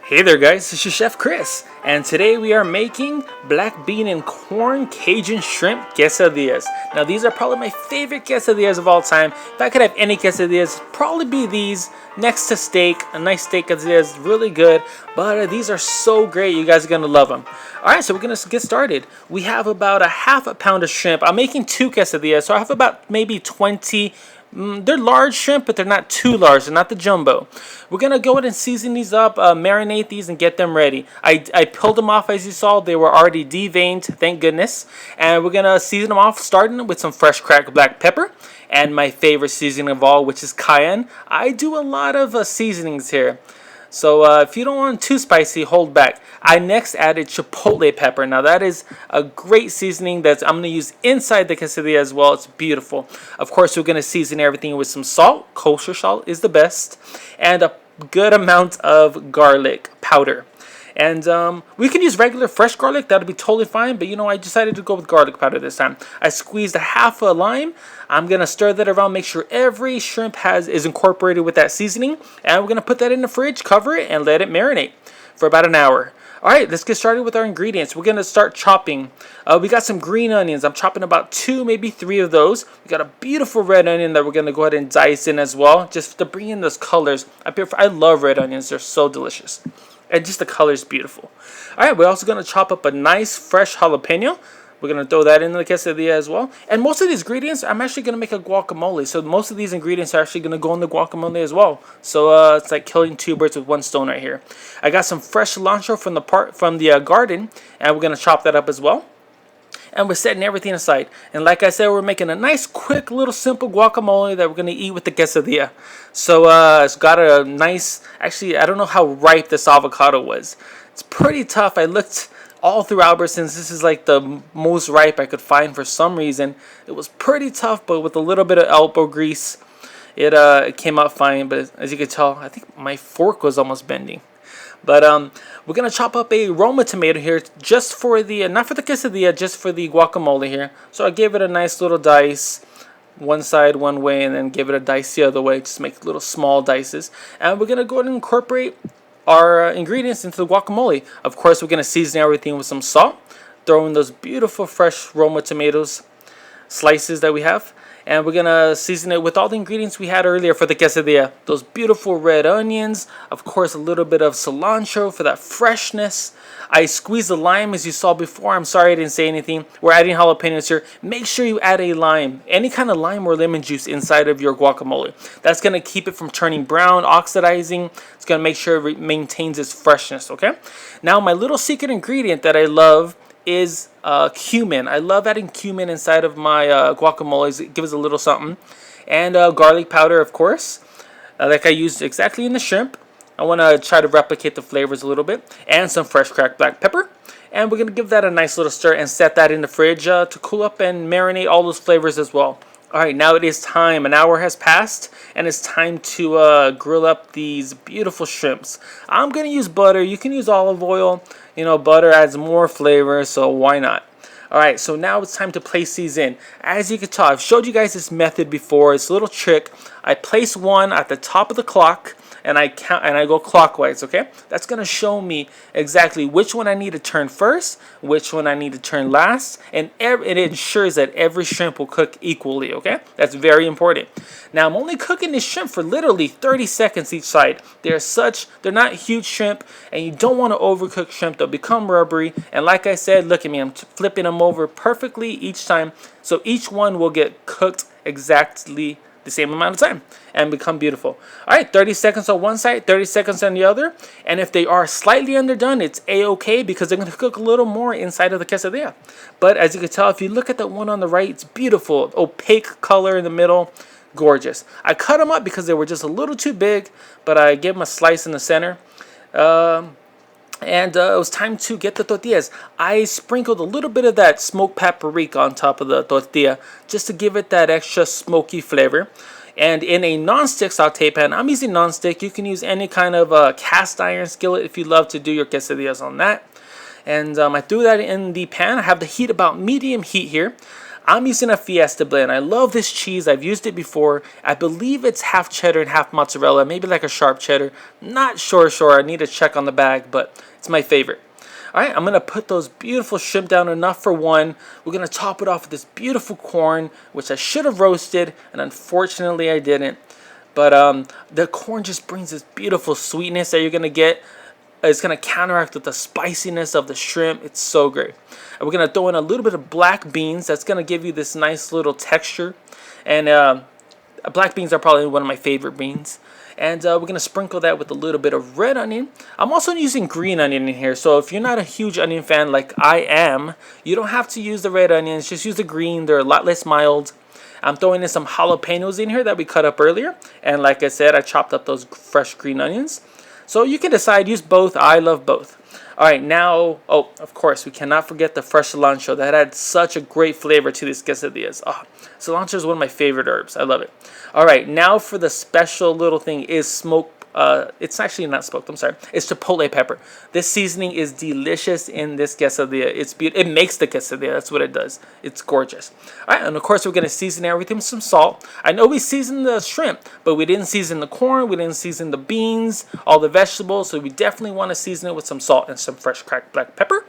Hey there guys, this is Chef Chris, and today we are making black bean and corn Cajun shrimp quesadillas. Now these are probably my favorite quesadillas of all time. If I could have any quesadillas, it'd probably be these next to steak. A nice steak quesadilla is really good, but these are so great, you guys are going to love them. Alright, so we're going to get started. We have about a half a pound of shrimp. I'm making two quesadillas, so I have about maybe 20. They're large shrimp, but they're not too large. They're not the jumbo. We're going to go ahead and season these up, marinate these, and get them ready. I peeled them off, as you saw. They were already deveined, thank goodness. And we're going to season them off, starting with some fresh cracked black pepper. And my favorite seasoning of all, which is cayenne. I do a lot of seasonings here. So if you don't want too spicy, hold back. I next added chipotle pepper. Now that is a great seasoning that I'm going to use inside the quesadilla as well. It's beautiful. Of course, we're going to season everything with some salt. Kosher salt is the best. And a good amount of garlic powder. And we can use regular fresh garlic. That'll be totally fine. But, I decided to go with garlic powder this time. I squeezed a half a lime. I'm going to stir that around. Make sure every shrimp is incorporated with that seasoning. And we're going to put that in the fridge, cover it, and let it marinate for about an hour. All right, let's get started with our ingredients. We're going to start chopping. We got some green onions. I'm chopping about 2, maybe 3 of those. We got a beautiful red onion that we're going to go ahead and dice in as well, just to bring in those colors. I love red onions. They're so delicious. And just the color is beautiful. All right, we're also going to chop up a nice fresh jalapeno. We're going to throw that in the quesadilla as well. And most of these ingredients, I'm actually going to make a guacamole. So most of these ingredients are actually going to go in the guacamole as well. So it's like killing 2 birds with 1 stone right here. I got some fresh cilantro from the garden, and we're going to chop that up as well. And we're setting everything aside. And like I said, we're making a nice, quick, little simple guacamole that we're going to eat with the quesadilla. So it's got a nice, actually, I don't know how ripe this avocado was. It's pretty tough. I looked all through Albertsons. This is like the most ripe I could find for some reason. It was pretty tough, but with a little bit of elbow grease, it came out fine. But as you can tell, I think my fork was almost bending. But we're going to chop up a Roma tomato here just for the, not for the quesadilla, just for the guacamole here. So I gave it a nice little dice, one side one way, and then give it a dice the other way. Just make little small dices. And we're going to go ahead and incorporate our ingredients into the guacamole. Of course, we're going to season everything with some salt. Throw in those beautiful fresh Roma tomatoes slices that we have. And we're going to season it with all the ingredients we had earlier for the quesadilla. Those beautiful red onions. Of course, a little bit of cilantro for that freshness. I squeezed the lime as you saw before. I'm sorry I didn't say anything. We're adding jalapenos here. Make sure you add a lime. Any kind of lime or lemon juice inside of your guacamole. That's going to keep it from turning brown, oxidizing. It's going to make sure it maintains its freshness, okay? Now, my little secret ingredient that I love is cumin. I love adding cumin inside of my guacamoles. It gives a little something. And garlic powder, of course, like I used exactly in the shrimp. I want to try to replicate the flavors a little bit. And some fresh cracked black pepper. And we're going to give that a nice little stir and set that in the fridge to cool up and marinate all those flavors as well. Alright, now it is time. An hour has passed, and it's time to grill up these beautiful shrimps. I'm going to use butter. You can use olive oil. Butter adds more flavor, so why not? Alright, so now it's time to place these in. As you can tell, I've showed you guys this method before. It's a little trick. I place one at the top of the clock, and I count, and I go clockwise, okay? That's going to show me exactly which one I need to turn first, which one I need to turn last, and it ensures that every shrimp will cook equally, okay? That's very important. Now, I'm only cooking this shrimp for literally 30 seconds each side. They're not huge shrimp, and you don't want to overcook shrimp. They'll become rubbery, and like I said, look at me. I'm flipping them over perfectly each time, so each one will get cooked exactly the same amount of time and become beautiful. Alright, 30 seconds on one side, 30 seconds on the other, and if they are slightly underdone, it's a-okay because they're going to cook a little more inside of the quesadilla. But as you can tell, if you look at the one on the right, it's beautiful, opaque color in the middle, gorgeous. I cut them up because they were just a little too big, but I gave them a slice in the center. And it was time to get the tortillas. I sprinkled a little bit of that smoked paprika on top of the tortilla just to give it that extra smoky flavor. And in a non-stick saute pan, I'm using non-stick. You can use any kind of cast iron skillet if you love to do your quesadillas on that. And I threw that in the pan. I have the heat about medium heat here. I'm using a Fiesta blend. I love this cheese. I've used it before. I believe it's half cheddar and half mozzarella, maybe like a sharp cheddar. Not sure. I need to check on the bag, but it's my favorite. All right, I'm going to put those beautiful shrimp down, enough for one. We're going to top it off with this beautiful corn, which I should have roasted, and unfortunately I didn't. But the corn just brings this beautiful sweetness that you're going to get. It's going to counteract with the spiciness of the shrimp. It's so great. And we're going to throw in a little bit of black beans. That's going to give you this nice little texture. And black beans are probably one of my favorite beans. And we're going to sprinkle that with a little bit of red onion. I'm also using green onion in here. So if you're not a huge onion fan like I am, you don't have to use the red onions. Just use the green. They're a lot less mild. I'm throwing in some jalapenos in here that we cut up earlier. And like I said, I chopped up those fresh green onions. So you can decide, use both. I love both. All right, now, oh, of course, we cannot forget the fresh cilantro. That adds such a great flavor to these quesadillas. Oh, cilantro is one of my favorite herbs. I love it. All right, now for the special little thing is smoked. It's actually not smoked, I'm sorry. It's chipotle pepper. This seasoning is delicious in this quesadilla. It's beautiful. It makes the quesadilla. That's what it does. It's gorgeous. All right, and of course, we're going to season everything with some salt. I know we seasoned the shrimp, but we didn't season the corn. We didn't season the beans, all the vegetables. So we definitely want to season it with some salt and some fresh cracked black pepper.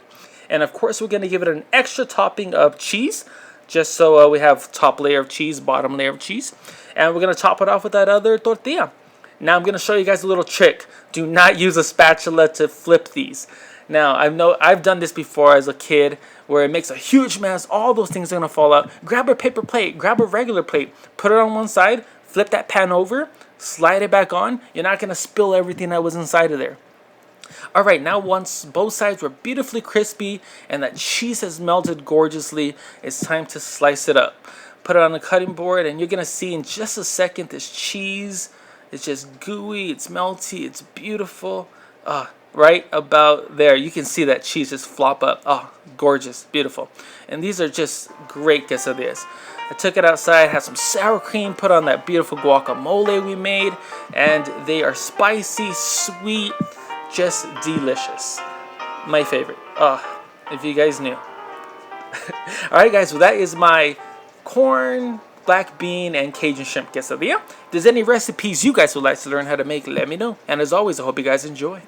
And of course, we're going to give it an extra topping of cheese, just so we have top layer of cheese, bottom layer of cheese. And we're going to top it off with that other tortilla. Now I'm going to show you guys a little trick. Do not use a spatula to flip these. Now, I've done this before as a kid where it makes a huge mess. All those things are going to fall out. Grab a paper plate. Grab a regular plate. Put it on one side. Flip that pan over. Slide it back on. You're not going to spill everything that was inside of there. All right, now once both sides were beautifully crispy and that cheese has melted gorgeously, it's time to slice it up. Put it on the cutting board, and you're going to see in just a second this cheese. It's just gooey, it's melty, it's beautiful. Right about there, you can see that cheese just flop up. Oh, gorgeous, beautiful. And these are just great quesadillas. I took it outside, had some sour cream, put on that beautiful guacamole we made, and they are spicy, sweet, just delicious. My favorite. If you guys knew. Alright guys, well that is my corn, black bean, and Cajun shrimp quesadilla. If there's any recipes you guys would like to learn how to make, let me know. And as always, I hope you guys enjoy.